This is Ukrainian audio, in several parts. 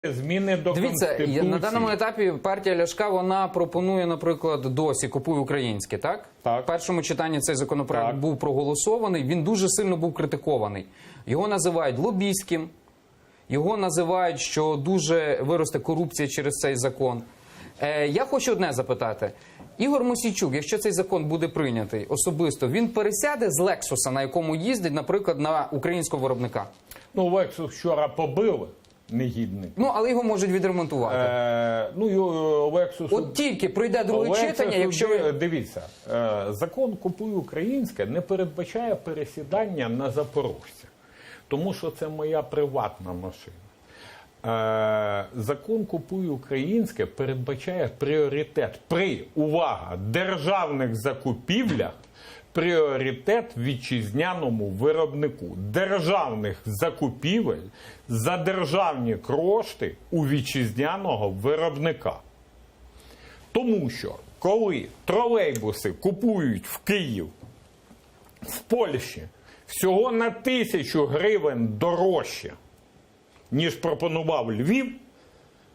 Зміни до Конституції. Дивіться, на даному етапі партія Ляшка, вона пропонує, наприклад, досі «Купуй українське», так? Так. В першому читанні цей законопроект був проголосований, він дуже сильно був критикований. Його називають лобістським, його називають, що дуже виросте корупція через цей закон. Я хочу одне запитати. Ігор Мосійчук, якщо цей закон буде прийнятий особисто, він пересяде з «Лексуса», на якому їздить, наприклад, на українського виробника? Ну, «Лексус» вчора побили. Негідник. Ну, але його можуть відремонтувати. Лексусу... От тільки пройде друге читання, якщо... Дивіться, закон «Купуй українське» не передбачає пересідання на запорожця. Тому що це моя приватна машина. Закон «Купуй українське» передбачає пріоритет при, увага, державних закупівлях, пріоритет вітчизняному виробнику. Державних закупівель за державні кошти у вітчизняного виробника. Тому що, коли тролейбуси купують в Київ, в Польщі, всього на 1000 гривень дорожче, ніж пропонував Львів,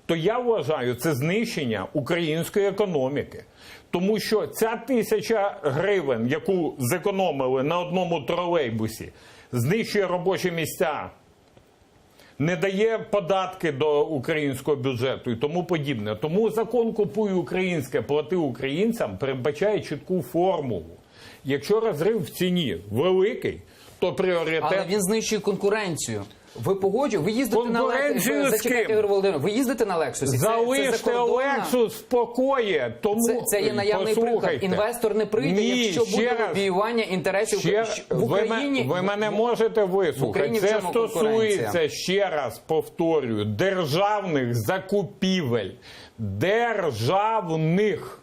то я вважаю, це знищення української економіки. Тому що ця 1000 гривень, яку зекономили на одному тролейбусі, знищує робочі місця, не дає податки до українського бюджету і тому подібне. Тому закон «Купуй українське, плати українцям» передбачає чітку формулу. Якщо розрив в ціні великий, то пріоритет... Але він знищує конкуренцію. Ви погоджуєте? Ви їздите на Лексусі? Зачекайте, Ігор Володимирович, ви їздите на Лексусі? Залиште Лексус в спокої. Тому... Це є наявний приклад. Інвестор не прийде, якщо буде лобіювання інтересів в Україні. Ви мене можете вислухати. Це стосується, ще раз повторюю, державних закупівель. Державних.